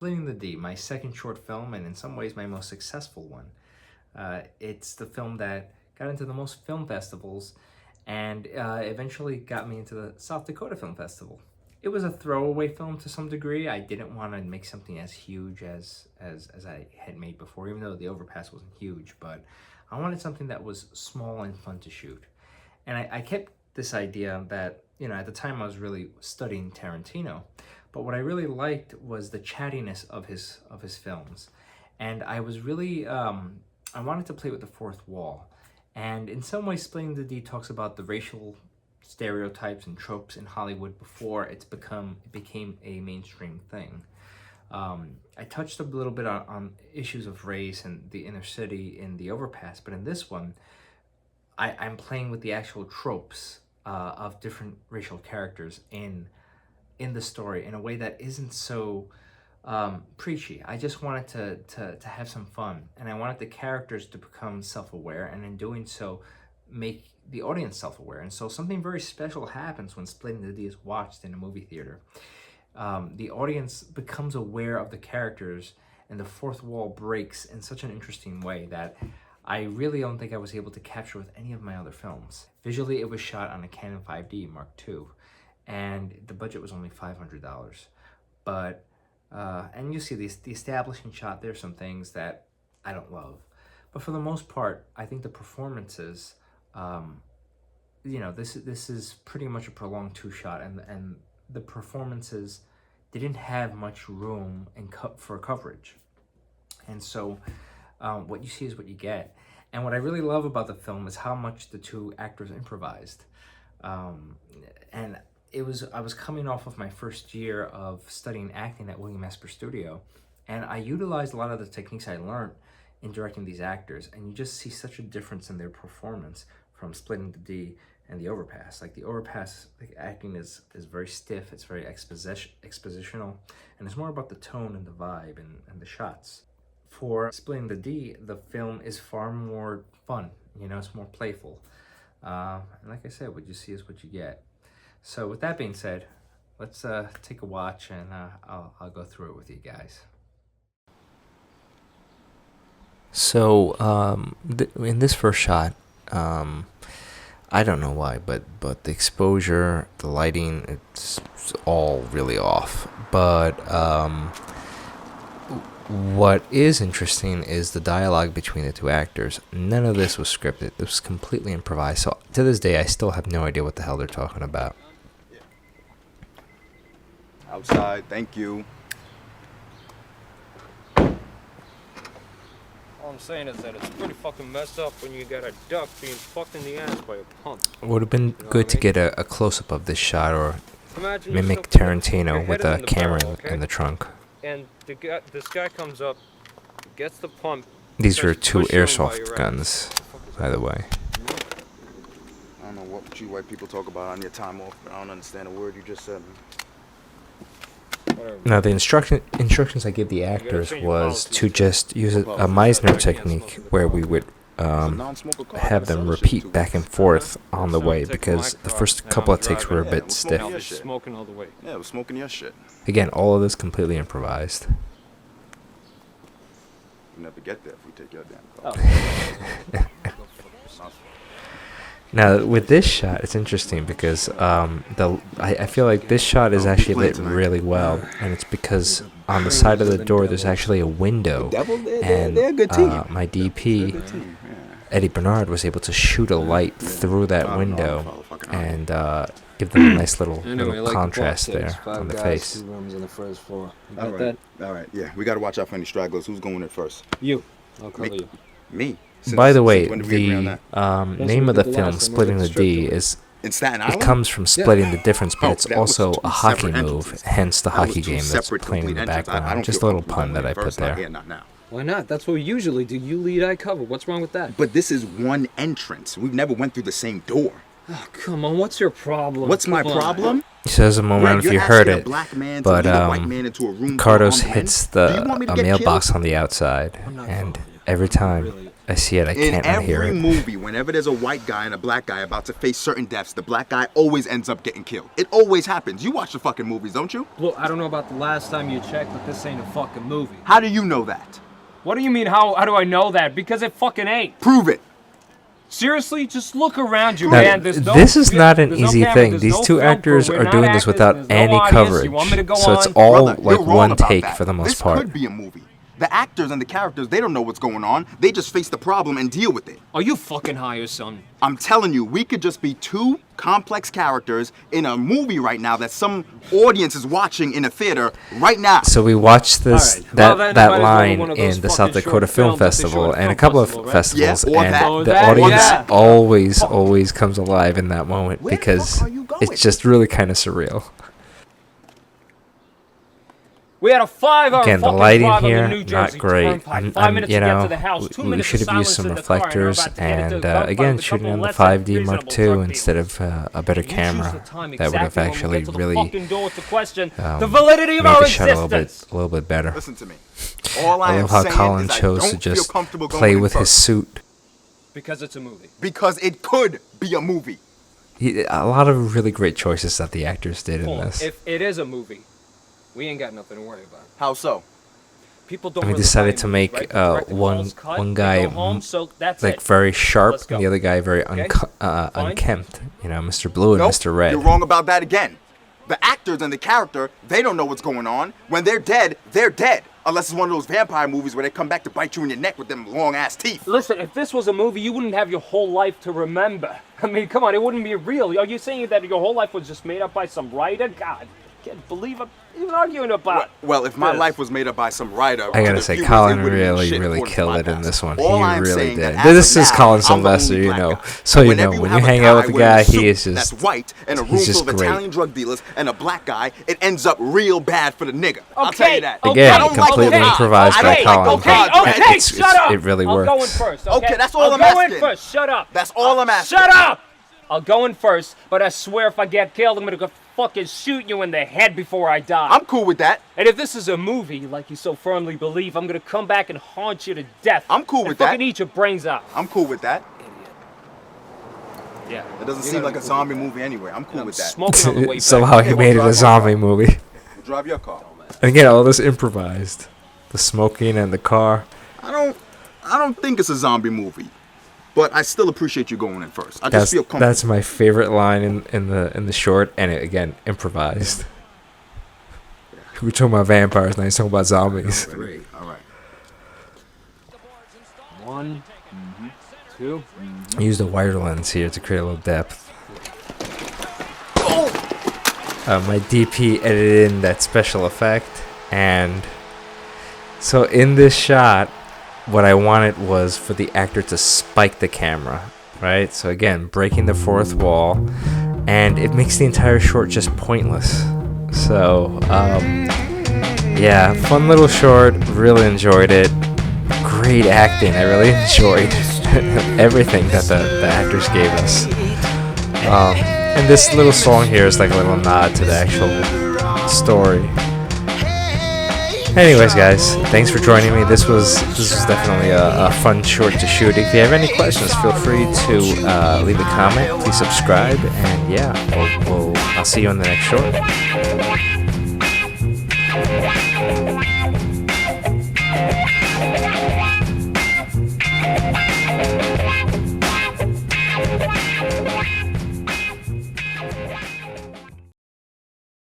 Splitting the D, my second short film, and in some ways my most successful one. It's the film that got into the most film festivals and eventually got me into the South Dakota Film Festival. It was a throwaway film to some degree. I didn't want to make something as huge as I had made before, even though The Overpass wasn't huge, but I wanted something that was small and fun to shoot. And I kept this idea that, at the time I was really studying Tarantino, but what I really liked was the chattiness of his films. And I was really, I wanted to play with the fourth wall. And in some ways, Splitting the D talks about the racial stereotypes and tropes in Hollywood before it became a mainstream thing. I touched a little bit on issues of race and the inner city in The Overpass, but in this one, I'm playing with the actual tropes of different racial characters in the story in a way that isn't so preachy. I just wanted to have some fun, and I wanted the characters to become self-aware, and in doing so, make the audience self-aware. And so something very special happens when Splitting the D is watched in a movie theater. The audience becomes aware of the characters, and the fourth wall breaks in such an interesting way that I really don't think I was able to capture with any of my other films. Visually, it was shot on a Canon 5D Mark II, and the budget was only $500. But, and you see the establishing shot, there's some things that I don't love. But for the most part, I think the performances, this is pretty much a prolonged two-shot, and the performances didn't have much room for coverage. And so what you see is what you get. And what I really love about the film is how much the two actors improvised. And I was coming off of my first year of studying acting at William Esper Studio, and I utilized a lot of the techniques I learned in directing these actors, and you just see such a difference in their performance from Splitting the D and The Overpass. Like The Overpass, acting is very stiff, it's very expositional, and it's more about the tone and the vibe and the shots. For Splitting the D, the film is far more fun, it's more playful. And like I said, what you see is what you get. So with that being said, let's take a watch, and I'll go through it with you guys. So in this first shot, I don't know why, but the exposure, the lighting, it's all really off. But what is interesting is the dialogue between the two actors. None of this was scripted. This was completely improvised. So to this day, I still have no idea what the hell they're talking about. Outside, thank you. All I'm saying is that it's pretty fucking messed up when you got a duck being fucked in the ass by a punk. It would have been good to get a close-up of this shot, or Imagine mimic yourself Tarantino with a camera in the trunk. And this guy comes up, gets the pump. These are starts two pushing him while airsoft you're at it. guns, by the way. I don't know what you white people talk about on your time off, but I don't understand a word you just said. Whatever. Now, the instructions I gave the actors was to just use a Meisner technique, where we would have them repeat back and forth on the way, because the first couple of takes were a bit stiff. I was smoking all the way. Yeah, I was smoking your shit. Again, all of this completely improvised. You never get there if we take your damn car. Now, with this shot, it's interesting because I feel like this shot is actually lit really well, and it's because on the side of the door there's actually a window, and my DP, Eddie Bernard, was able to shoot a light through that window and give them a nice little contrast there on the face. Rooms on the first floor. You All got right, that? all right, yeah. We gotta watch out for any stragglers. Who's going in first? You. I'll cover you. Me. By the way, when did we agree on the that? name of the the film, last time we Splitting were the at D, Strip is In Staten it Island? comes from splitting the difference, but Oh, it's that was also two a hockey separate move, entities. hence the That was hockey two game that's separate, playing in the complete entities. I background. don't Just a feel little comfortable pun that I going put first, not there. here, not now. Why not? That's what we usually do. You lead, I cover. What's wrong with that? But this is one entrance. We've never went through the same door. Oh, come on. What's your problem? What's my Come on. problem? He says a moment, I don't know if you heard it, but Cardos hits a mailbox on the outside, I'm not and following you. every time I see it. I In can't unhear every it. movie, whenever there's a white guy and a black guy about to face certain deaths, the black guy always ends up getting killed. It always happens. You watch the fucking movies, don't you? Look, I don't know about the last time you checked, but this ain't a fucking movie. How do you know that? What do you mean, how do I know that? Because it fucking ain't. Prove it. Seriously, just look around you, Now, man. There's no, this is not an there's no easy camera, thing. there's These no two film actors crew, are we're not doing this actors, without there's no any audience. coverage. You want me to go So it's on? all Brother, like you're wrong one about take that. for the most this part. Could be a movie. The actors and the characters, they don't know what's going on. They just face the problem and deal with it. Are you fucking high or something? I'm telling you, we could just be two complex characters in a movie right now that some audience is watching in a theater right now. So we watched this All right. Well, then that it might as well be line one of those in the South fucking Dakota short Film films at the Festival short and a film couple of festival, right? festivals, Yeah, or and that. Or the that, audience yeah. always comes alive in that moment Where the because fuck are you going? it's just really kind of surreal. We had a 5-hour Again, the fucking lighting drive on here, the New Jersey not great. Turnpike. 5 minutes You to get know, to the house, 2 we minutes should of have used silence some in the car, and you're reflectors about to get into and a gunfight again with a shooting couple on the less than 5D Mark reasonable drug II instead of a better You choose camera. the time That would have exactly when we actually get to the really fucking door to question the made validity of the our shot a existence. little bit better. Listen to me. All I I am love how saying Colin is I chose don't to feel just comfortable going play in with his first. suit. Because it's a movie. Because it could be a movie. A lot of really great choices that the actors did in Hold on. this. If it is a movie, we ain't got nothing to worry about. How so? People don't We really decided buy to movies, make right? The director one calls cut, one they guy go home, so that's like it. very sharp Let's go. and the other guy very Okay. Fine. unkempt. You know, Mr. Blue and Nope, Mr. Red. You're wrong about that again. The actors and the character, they don't know what's going on. When they're dead, they're dead. Unless it's one of those vampire movies where they come back to bite you in your neck with them long ass teeth. Listen, if this was a movie, you wouldn't have your whole life to remember. I mean, come on, it wouldn't be real. Are you saying that your whole life was just made up by some writer? God, I can't believe I'm even arguing about. Well, if my this. life was made up by some writer, I to gotta the say, viewers, Colin it wouldn't mean really shit really according to killed my it in past. this one. All He I'm really saying did. that as This of is now, Colin I'm the Sylvester, only you black know. guy. So you Whenever know when have you a hang out with the wearing a guy, suit he is just that's white and a room he's full just of great. Italian drug dealers and a black guy, it ends up real bad for the nigga. I'll tell you that. Again, I don't like completely those odds. improvised I by don't like Colin. those odds, Okay, man. okay, It's- shut up. it really I'll go in works. first. Okay, Okay, that's all I'll I'm go in asking. first. Shut up. That's all I'm asking. Shut up. I'll go in first, but I swear if I get killed, I'm gonna go fucking shoot you in the head before I die. I'm cool with that. And if this is a movie, like you so firmly believe, I'm gonna come back and haunt you to death. I'm cool and with that. fucking eat your brains out. I'm cool with that. Yeah. It doesn't You're seem gonna like be a cool zombie with movie anyway. I'm that. cool I'm with that. smoking on the way back. Somehow he Okay, made it we'll a drive zombie one movie. We'll drive your car. And again, all this improvised. The smoking and the car. I don't think it's a zombie movie, but I still appreciate you going in first. I just feel comfortable. That's my favorite line in the short, and it, again, improvised. We're talking about vampires, now he's talking about zombies. Great. All right. 1, 2. I used a wire lens here to create a little depth. My DP edited in that special effect, and so in this shot, what I wanted was for the actor to spike the camera, right? So again, breaking the fourth wall, and it makes the entire short just pointless. So, yeah, fun little short, really enjoyed it. Great acting, I really enjoyed everything that the actors gave us. And this little song here is like a little nod to the actual story. Anyways, guys, thanks for joining me. This was definitely a fun short to shoot. If you have any questions, feel free to leave a comment. Please subscribe, and yeah, I'll see you on the next short.